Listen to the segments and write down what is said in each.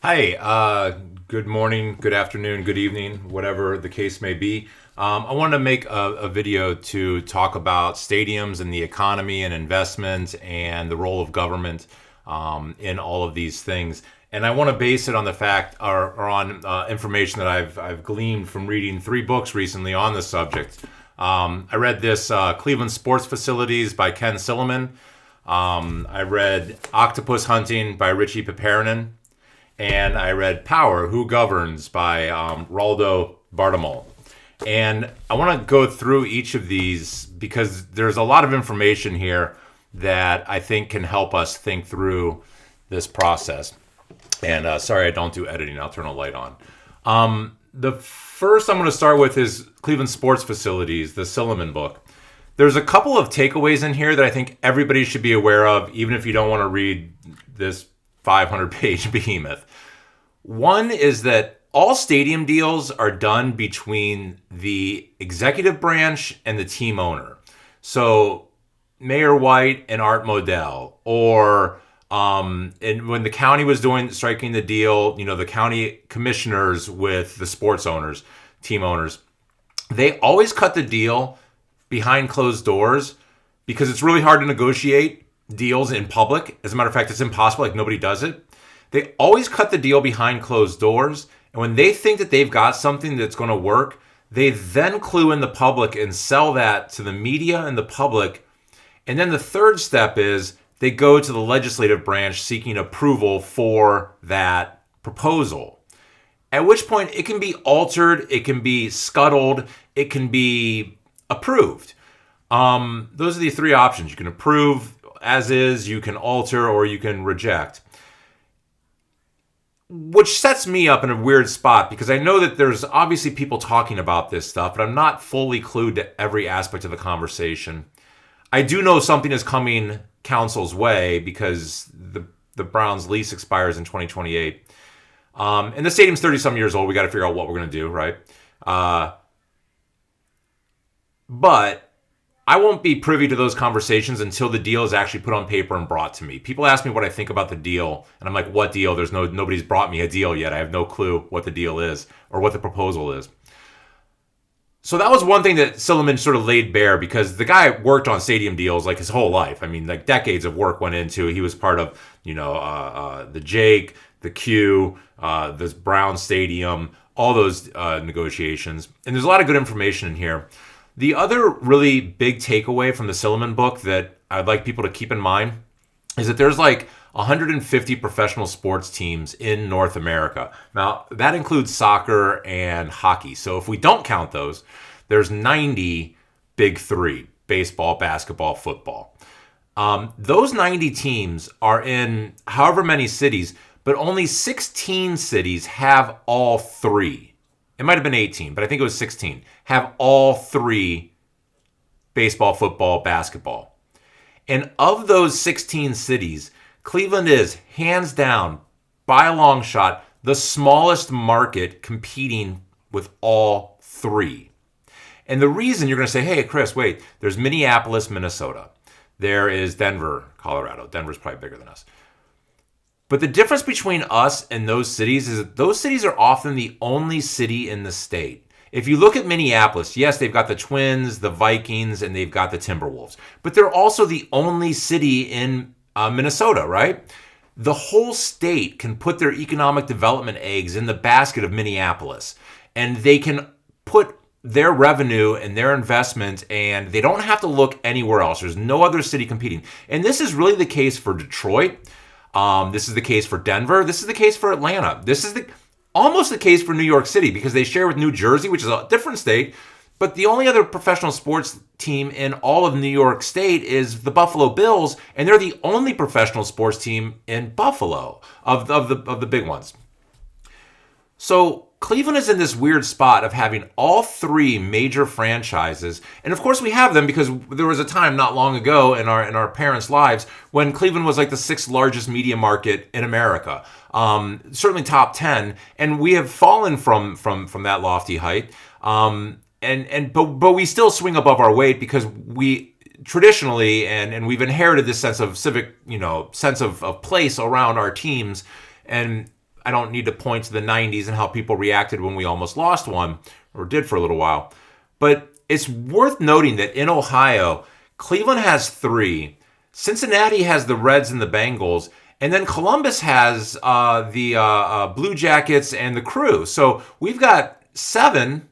Hi, good morning, good afternoon, good evening, whatever the case may be. I wanted to make a video to talk about stadiums and the economy and investment and the role of government in all of these things. And I want to base it on the fact or on information that I've gleaned from reading three books recently on the subject. I read this Cleveland Sports Facilities by Ken Silliman. I read Octopus Hunting by Richie Piperinen, and I read Power, Who Governs by Raldo Bartamol. And I want to go through each of these because there's a lot of information here that I think can help us think through this process. And sorry, I don't do editing. I'll turn a light on. The first I'm going to start with is Cleveland Sports Facilities, the Silliman book. There's a couple of takeaways in here that I think everybody should be aware of, even if you don't want to read this 500-page behemoth. One is that all stadium deals are done between the executive branch and the team owner. So Mayor White and Art Modell, or and when the county was striking the deal, the county commissioners with the sports owners, team owners, they always cut the deal behind closed doors because it's really hard to negotiate deals in public. As a matter of fact, it's impossible. Like, nobody does it. They always cut the deal behind closed doors. And when they think that they've got something that's going to work, they then clue in the public and sell that to the media and the public. And then the third step is they go to the legislative branch seeking approval for that proposal. At which point it can be altered, it can be scuttled, it can be approved. Those are the three options. You can approve as is, you can alter, or you can reject. Which sets me up in a weird spot because I know that there's obviously people talking about this stuff, but I'm not fully clued to every aspect of the conversation. I do know something is coming council's way because the Browns lease expires in 2028. And the stadium's 30-some years old. We got to figure out what we're going to do, right? But I won't be privy to those conversations until the deal is actually put on paper and brought to me. People ask me what I think about the deal, and I'm like, what deal? Nobody's brought me a deal yet. I have no clue what the deal is or what the proposal is. So that was one thing that Silliman sort of laid bare because the guy worked on stadium deals like his whole life. I mean, like decades of work went into it. He was part of, the Jake, the Q, this Brown Stadium, all those negotiations. And there's a lot of good information in here. The other really big takeaway from the Silliman book that I'd like people to keep in mind is that there's like 150 professional sports teams in North America. Now, that includes soccer and hockey. So if we don't count those, there's 90 big three: baseball, basketball, football. Those 90 teams are in however many cities, but only 16 cities have all three. It might have been 18, but I think it was 16, have all three: baseball, football, basketball. And of those 16 cities, Cleveland is, hands down, by a long shot, the smallest market competing with all three. And the reason you're going to say, hey, Chris, wait, there's Minneapolis, Minnesota. There is Denver, Colorado. Denver's probably bigger than us. But the difference between us and those cities is that those cities are often the only city in the state. If you look at Minneapolis, yes, they've got the Twins, the Vikings, and they've got the Timberwolves. But they're also the only city in Minnesota, right? The whole state can put their economic development eggs in the basket of Minneapolis. And they can put their revenue and their investment, and they don't have to look anywhere else. There's no other city competing. And this is really the case for Detroit. This is the case for Denver. This is the case for Atlanta. This is almost the case for New York City because they share with New Jersey, which is a different state. But the only other professional sports team in all of New York State is the Buffalo Bills, and they're the only professional sports team in Buffalo of the big ones. So Cleveland is in this weird spot of having all three major franchises. And of course we have them because there was a time not long ago in our parents' lives when Cleveland was like the sixth largest media market in America. Certainly top 10. And we have fallen from that lofty height. But we still swing above our weight because we traditionally, and we've inherited this sense of civic, sense of place around our teams. And I don't need to point to the 90s and how people reacted when we almost lost one, or did for a little while. But it's worth noting that in Ohio, Cleveland has 3, Cincinnati has the Reds and the Bengals, and then Columbus has the Blue Jackets and the Crew. So we've got seven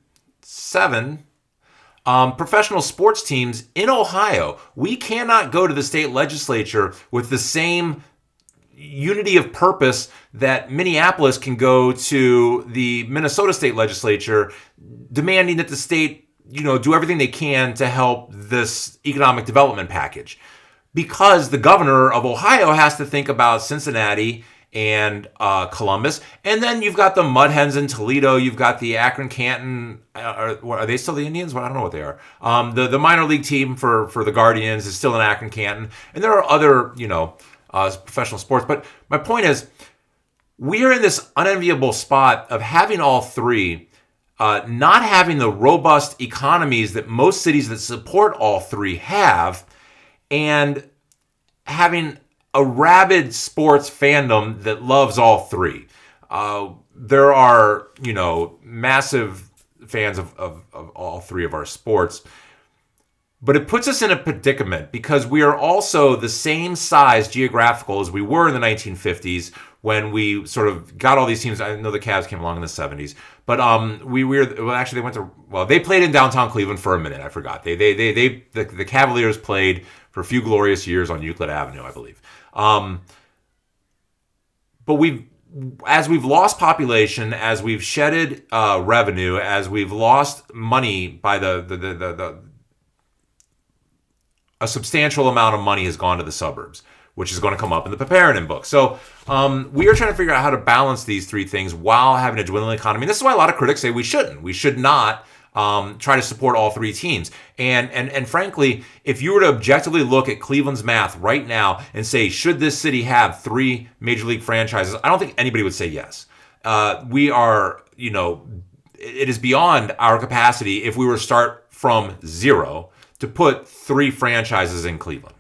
professional sports teams in Ohio. We cannot go to the state legislature with the same unity of purpose that Minneapolis can go to the Minnesota state legislature, demanding that the state, do everything they can to help this economic development package. Because the governor of Ohio has to think about Cincinnati and Columbus. And then you've got the Mud Hens in Toledo. You've got the Akron Canton. Are they still the Indians? Well, I don't know what they are. The minor league team for the Guardians is still in Akron Canton. And there are other, professional sports. But my point is, we are in this unenviable spot of having all 3, not having the robust economies that most cities that support all 3 have, and having a rabid sports fandom that loves all 3. There are, massive fans of all 3 of our sports. But it puts us in a predicament because we are also the same size geographical as we were in the 1950s when we sort of got all these teams. I know the Cavs came along in the 70s, but they played in downtown Cleveland for a minute. I forgot. The Cavaliers played for a few glorious years on Euclid Avenue, I believe. But as we've lost population, as we've shedded revenue, as we've lost money by a substantial amount of money has gone to the suburbs, which is going to come up in the Paparin book. So we are trying to figure out how to balance these 3 things while having a dwindling economy. And this is why a lot of critics say we shouldn't. We should not try to support all 3 teams. And frankly, if you were to objectively look at Cleveland's math right now and say, should this city have 3 major league franchises? I don't think anybody would say yes. We are, it is beyond our capacity if we were to start from 0 to put 3 franchises in Cleveland.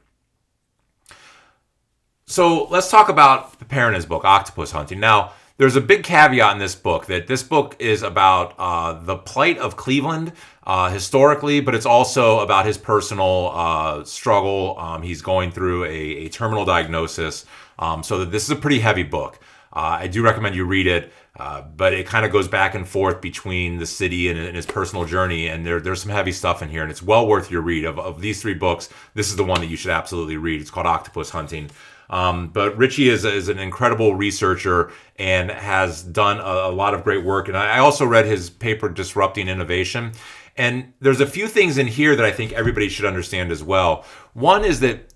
So let's talk about Paparin's book, Octopus Hunting. Now, there's a big caveat in this book that this book is about the plight of Cleveland historically, but it's also about his personal struggle. He's going through a terminal diagnosis, so that this is a pretty heavy book. I do recommend you read it, but it kind of goes back and forth between the city and his personal journey, and there's some heavy stuff in here, and it's well worth your read. Of these 3 books, this is the one that you should absolutely read. It's called Octopus Hunting. But Richie is an incredible researcher and has done a lot of great work. And I also read his paper, Disrupting Innovation. And there's a few things in here that I think everybody should understand as well. One is that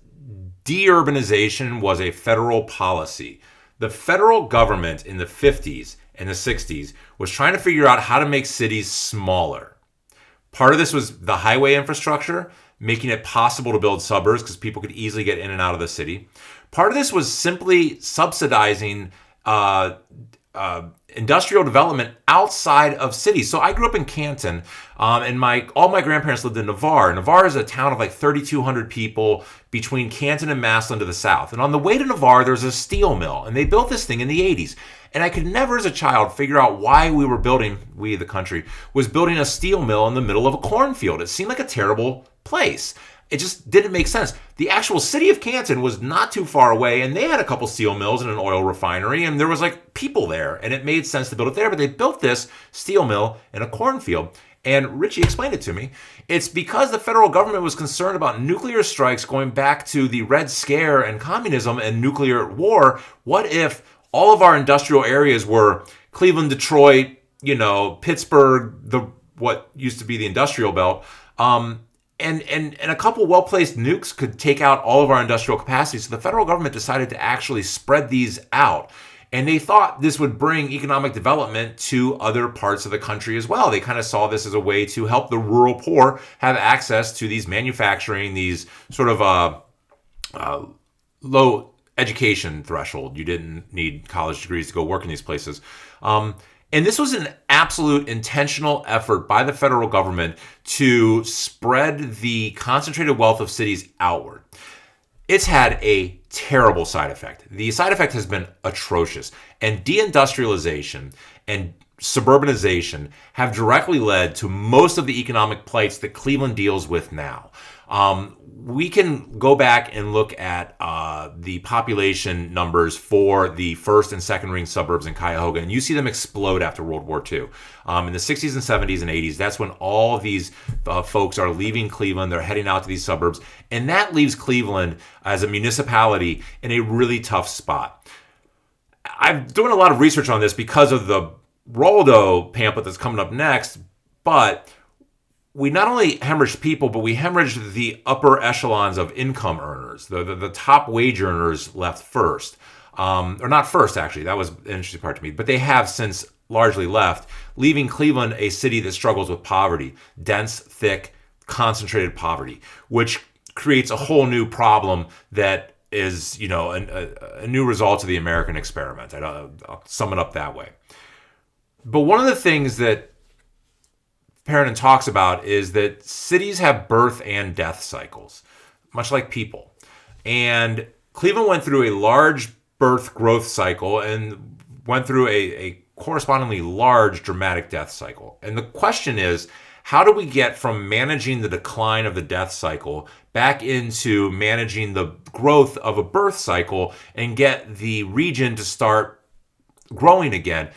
deurbanization was a federal policy. The federal government in the 50s and the 60s was trying to figure out how to make cities smaller. Part of this was the highway infrastructure, making it possible to build suburbs because people could easily get in and out of the city. Part of this was simply subsidizing industrial development outside of cities. So I grew up in Canton, and all my grandparents lived in Navarre. Navarre is a town of like 3,200 people between Canton and Massillon to the south. And on the way to Navarre, there's a steel mill, and they built this thing in the 80s. And I could never, as a child, figure out why the country, was building a steel mill in the middle of a cornfield. It seemed like a terrible place. It just didn't make sense. The actual city of Canton was not too far away, and they had a couple steel mills and an oil refinery, and there was like people there, and it made sense to build it there, but they built this steel mill in a cornfield. And Richie explained it to me. It's because the federal government was concerned about nuclear strikes going back to the Red Scare and communism and nuclear war. What if all of our industrial areas were Cleveland, Detroit, Pittsburgh, what used to be the industrial belt, and a couple well-placed nukes could take out all of our industrial capacity. So the federal government decided to actually spread these out. And they thought this would bring economic development to other parts of the country as well. They kind of saw this as a way to help the rural poor have access to these manufacturing, these sort of low education threshold. You didn't need college degrees to go work in these places. And this was an absolute intentional effort by the federal government to spread the concentrated wealth of cities outward. It's had a terrible side effect. The side effect has been atrocious. And deindustrialization and suburbanization have directly led to most of the economic plights that Cleveland deals with now. We can go back and look at the population numbers for the first and second ring suburbs in Cuyahoga, and you see them explode after World War II. In the 60s and 70s and 80s, that's when all of these folks are leaving Cleveland. They're heading out to these suburbs, and that leaves Cleveland as a municipality in a really tough spot. I'm doing a lot of research on this because of the Roldo pamphlet that's coming up next, but we not only hemorrhaged people, but we hemorrhaged the upper echelons of income earners. The top wage earners left first. Or not first, actually. That was an interesting part to me. But they have since largely left, leaving Cleveland a city that struggles with poverty. Dense, thick, concentrated poverty, which creates a whole new problem that is, a new result of the American experiment. I'll sum it up that way. But one of the things that Perrin talks about is that cities have birth and death cycles, much like people. And Cleveland went through a large birth growth cycle and went through a correspondingly large dramatic death cycle. And the question is, how do we get from managing the decline of the death cycle back into managing the growth of a birth cycle and get the region to start growing again?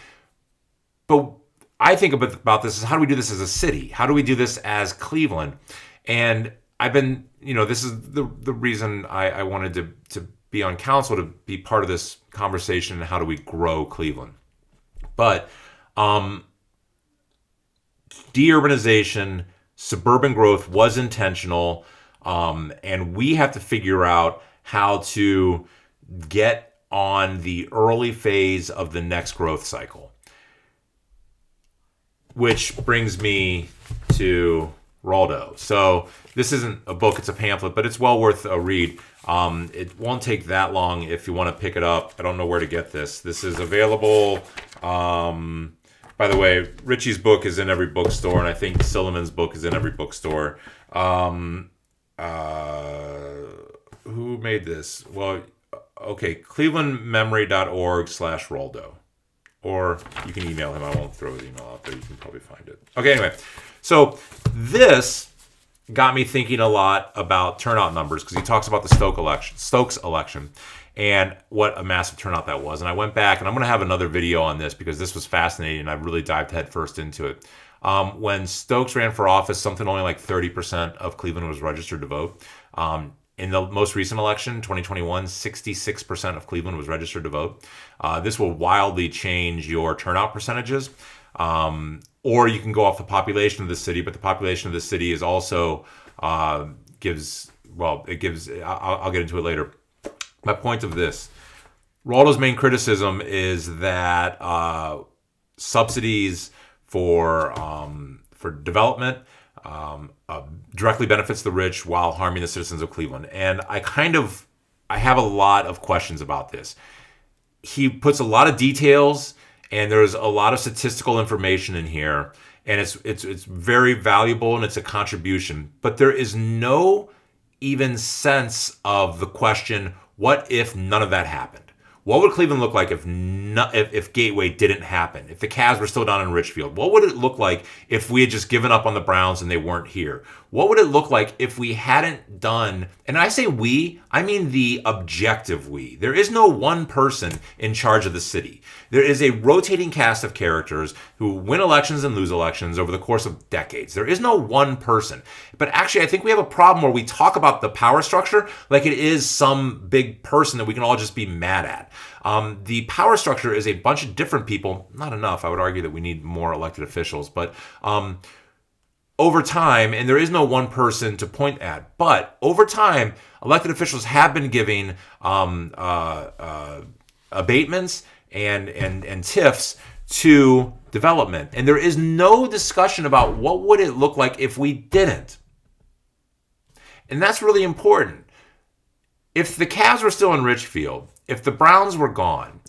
But I think about this is, how do we do this as a city? How do we do this as Cleveland? And I've been, this is the reason I wanted to be on council, to be part of this conversation, and how do we grow Cleveland? But deurbanization, suburban growth was intentional, and we have to figure out how to get on the early phase of the next growth cycle. Which brings me to Roldo. So this isn't a book, it's a pamphlet, but it's well worth a read. It won't take that long if you want to pick it up. I don't know where to get this. This is available. By the way, Richie's book is in every bookstore, and I think Silliman's book is in every bookstore. Who made this? Well, okay, clevelandmemory.org/Roldo. Or you can email him. I won't throw his email out there. You can probably find it. Okay, anyway. So this got me thinking a lot about turnout numbers, because he talks about the Stokes election and what a massive turnout that was. And I went back, and I'm going to have another video on this because this was fascinating, and I really dived headfirst into it. When Stokes ran for office, something only like 30% of Cleveland was registered to vote. In the most recent election, 2021, 66% of Cleveland was registered to vote. This will wildly change your turnout percentages. Or you can go off the population of the city, but the population of the city is also I'll get into it later. My point of this, Roldo's main criticism is that subsidies for development directly benefits the rich while harming the citizens of Cleveland. And I have a lot of questions about this. He puts a lot of details, and there's a lot of statistical information in here, and it's very valuable, and it's a contribution. But there is no even sense of the question, what if none of that happened? What would Cleveland look like if Gateway didn't happen? If the Cavs were still down in Richfield? What would it look like if we had just given up on the Browns and they weren't here? What would it look like if we hadn't done, and I say we, I mean the objective we. There is no one person in charge of the city. There is a rotating cast of characters who win elections and lose elections over the course of decades. There is no one person. But actually, I think we have a problem where we talk about the power structure like it is some big person that we can all just be mad at. The power structure is a bunch of different people. Not enough. I would argue that we need more elected officials. But over time, and there is no one person to point at, but over time, elected officials have been giving abatements and TIFs to development. And there is no discussion about what would it look like if we didn't. And that's really important. If the Cavs were still in Richfield, if the Browns were gone,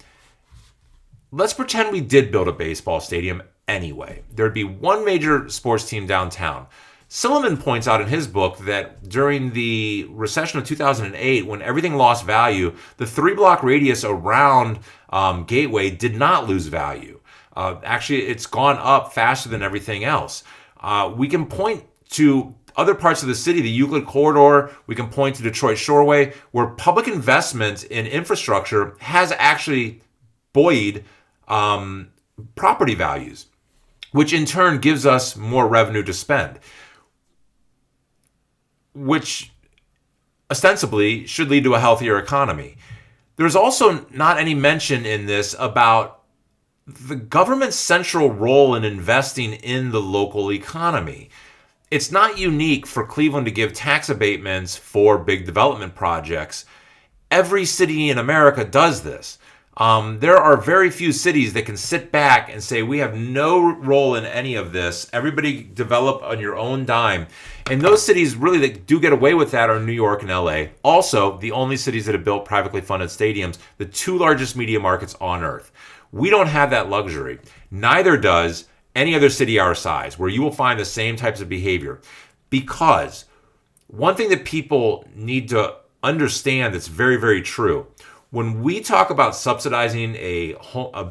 let's pretend we did build a baseball stadium anyway. There'd be one major sports team downtown. Silliman points out in his book that during the recession of 2008, when everything lost value, the 3-block radius around Gateway did not lose value. Actually, it's gone up faster than everything else. We can point to other parts of the city, the Euclid Corridor, we can point to Detroit Shoreway, where public investment in infrastructure has actually buoyed property values, which in turn gives us more revenue to spend, which ostensibly should lead to a healthier economy. There's also not any mention in this about the government's central role in investing in the local economy. It's not unique for Cleveland to give tax abatements for big development projects. Every city in America does this. There are very few cities that can sit back and say, we have no role in any of this. Everybody develop on your own dime. And those cities really that do get away with that are New York and LA. Also, the only cities that have built privately funded stadiums, the 2 largest media markets on earth. We don't have that luxury. Neither does any other city our size, where you will find the same types of behavior. Because one thing that people need to understand that's very, very true, when we talk about subsidizing a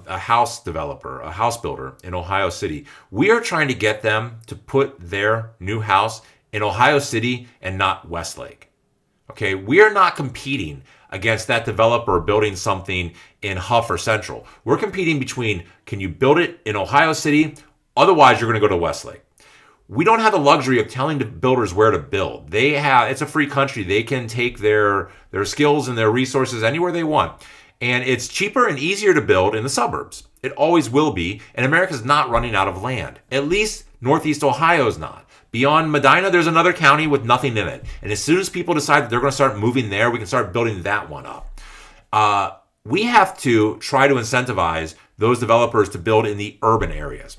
house developer, a house builder in Ohio City, we are trying to get them to put their new house in Ohio City and not Westlake. Okay, we are not competing against that developer building something in Huff or Central. We're competing between, can you build it in Ohio City? Otherwise, you're going to go to Westlake. We don't have the luxury of telling the builders where to build. It's a free country. They can take their skills and their resources anywhere they want. And it's cheaper and easier to build in the suburbs. It always will be. And America's not running out of land. At least Northeast Ohio's not. Beyond Medina, there's another county with nothing in it. And as soon as people decide that they're going to start moving there, we can start building that one up. We have to try to incentivize those developers to build in the urban areas.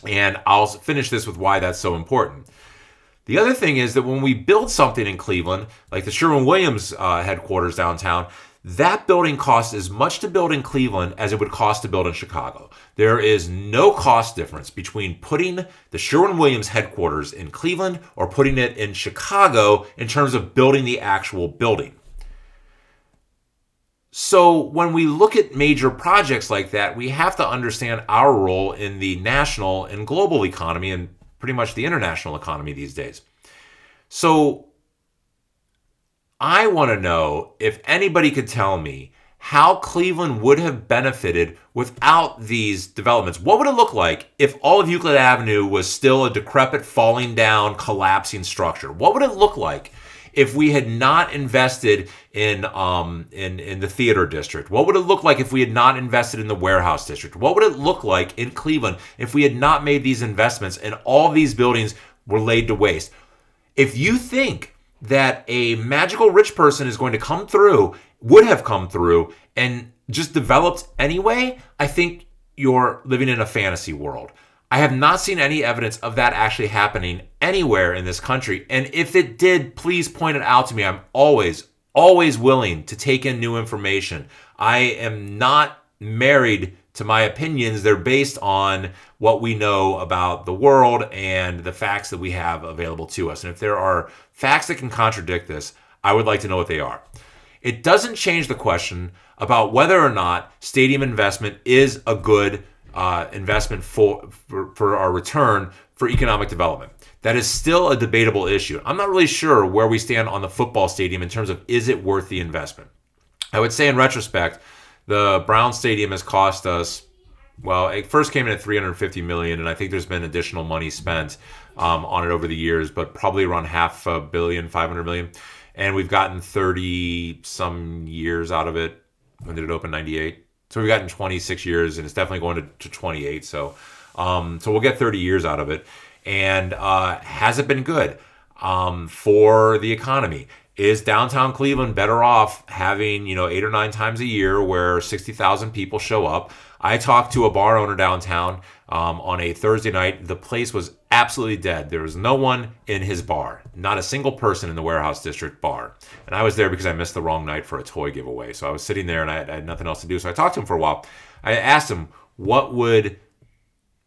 And I'll finish this with why that's so important. The other thing is that when we build something in Cleveland, like the Sherwin-Williams headquarters downtown, that building costs as much to build in Cleveland as it would cost to build in Chicago. There is no cost difference between putting the Sherwin-Williams headquarters in Cleveland or putting it in Chicago in terms of building the actual building. So when we look at major projects like that, we have to understand our role in the national and global economy and pretty much the international economy these days. So I want to know if anybody could tell me how Cleveland would have benefited without these developments. What would it look like if all of Euclid Avenue was still a decrepit, falling down, collapsing structure? What would it look like if we had not invested in the theater district? What would it look like if we had not invested in the warehouse district? What would it look like in Cleveland if we had not made these investments and all these buildings were laid to waste? If you think that a magical rich person is going to would have come through and just developed anyway, I think you're living in a fantasy world. I have not seen any evidence of that actually happening anywhere in this country. And if it did, please point it out to me. I'm always willing to take in new information. I am not married to my opinions. They're based on what we know about the world and the facts that we have available to us. And if there are facts that can contradict this, I would like to know what they are. It doesn't change the question about whether or not stadium investment is a good investment for our return for economic development. That is still a debatable issue. I'm not really sure where we stand on the football stadium in terms of is it worth the investment. I would say in retrospect, the Brown Stadium has cost us, well, it first came in at $350 million, and I think there's been additional money spent on it over the years, but probably around $500 million, $500 million. And we've gotten 30 some years out of it. When did it open? 98. So we've gotten 26 years, and it's definitely going to 28. So we'll get 30 years out of it. And has it been good for the economy? Is downtown Cleveland better off having 8 or 9 times a year where 60,000 people show up? I talked to a bar owner downtown on a Thursday night. The place was absolutely dead. There was no one in his bar, not a single person in the Warehouse District bar. And I was there because I missed the wrong night for a toy giveaway. So I was sitting there and I had nothing else to do. So I talked to him for a while. I asked him, what would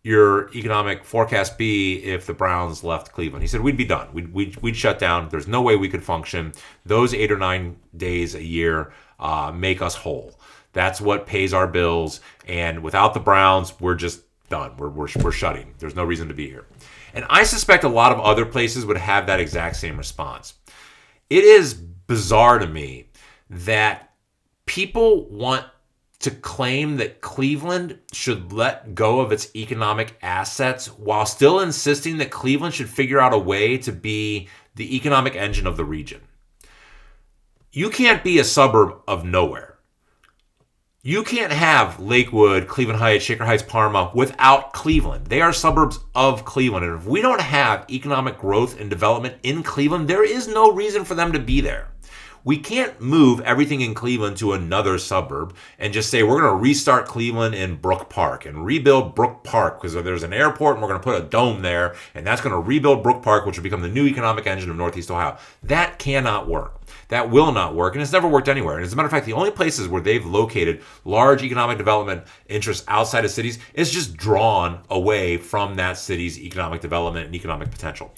your economic forecast be if the Browns left Cleveland? He said, we'd be done. We'd shut down. There's no way we could function. Those 8 or 9 days a year make us whole. That's what pays our bills. And without the Browns, we're just done. We're shutting. There's no reason to be here. And I suspect a lot of other places would have that exact same response. It is bizarre to me that people want to claim that Cleveland should let go of its economic assets while still insisting that Cleveland should figure out a way to be the economic engine of the region. You can't be a suburb of nowhere. You can't have Lakewood, Cleveland Heights, Shaker Heights, Parma without Cleveland. They are suburbs of Cleveland. And if we don't have economic growth and development in Cleveland, there is no reason for them to be there. We can't move everything in Cleveland to another suburb and just say we're going to restart Cleveland in Brook Park and rebuild Brook Park because there's an airport and we're going to put a dome there and that's going to rebuild Brook Park, which will become the new economic engine of Northeast Ohio. That cannot work. That will not work, and it's never worked anywhere. And as a matter of fact, the only places where they've located large economic development interests outside of cities is just drawn away from that city's economic development and economic potential.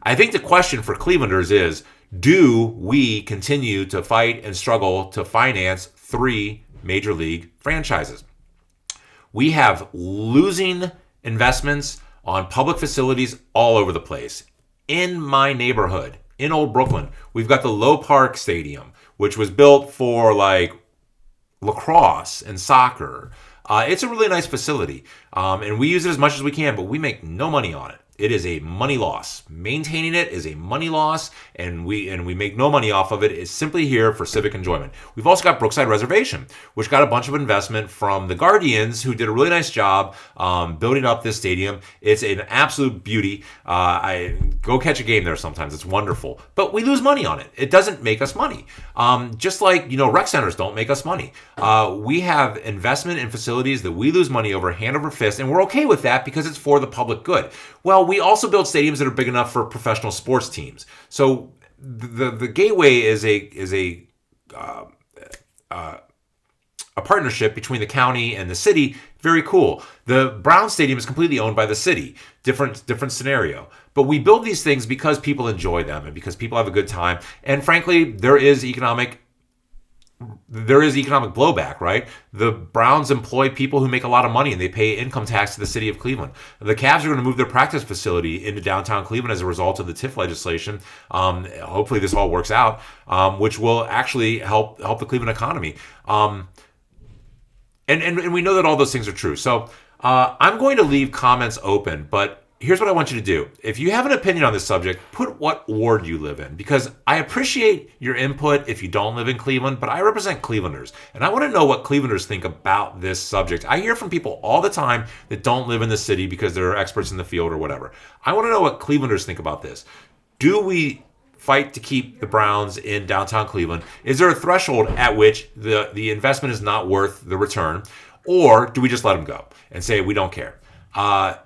I think the question for Clevelanders is, do we continue to fight and struggle to finance 3 major league franchises? We have losing investments on public facilities all over the place. In my neighborhood, in Old Brooklyn, we've got the Low Park Stadium, which was built for like lacrosse and soccer. It's a really nice facility, and we use it as much as we can, but we make no money on it. It is a money loss. Maintaining it is a money loss, and we make no money off of it. It's simply here for civic enjoyment. We've also got Brookside Reservation, which got a bunch of investment from the Guardians, who did a really nice job building up this stadium. It's an absolute beauty. I go catch a game there sometimes. It's wonderful, but we lose money on it. It doesn't make us money. Just like rec centers don't make us money. We have investment in facilities that we lose money over hand over fist, and we're okay with that because it's for the public good. Well, we also build stadiums that are big enough for professional sports teams. So the Gateway is a partnership between the county and the city. Very cool. The Brown Stadium is completely owned by the city. Different scenario. But we build these things because people enjoy them and because people have a good time. And frankly, there is economic blowback, right? The Browns employ people who make a lot of money and they pay income tax to the city of Cleveland. The Cavs are going to move their practice facility into downtown Cleveland as a result of the TIF legislation. Hopefully this all works out, which will actually help the Cleveland economy. And we know that all those things are true. So I'm going to leave comments open, but here's what I want you to do. If you have an opinion on this subject, put what ward you live in, because I appreciate your input if you don't live in Cleveland, but I represent Clevelanders, and I want to know what Clevelanders think about this subject. I hear from people all the time that don't live in the city because they're experts in the field or whatever. I want to know what Clevelanders think about this. Do we fight to keep the Browns in downtown Cleveland? Is there a threshold at which the investment is not worth the return, or do we just let them go and say we don't care?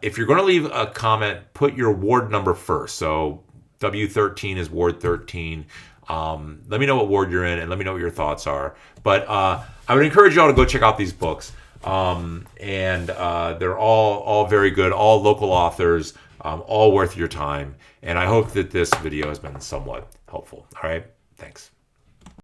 If you're going to leave a comment, put your ward number first. So W13 is Ward 13. Let me know what ward you're in and let me know what your thoughts are. But I would encourage you all to go check out these books. And they're all very good, all local authors, all worth your time. And I hope that this video has been somewhat helpful. All right, thanks.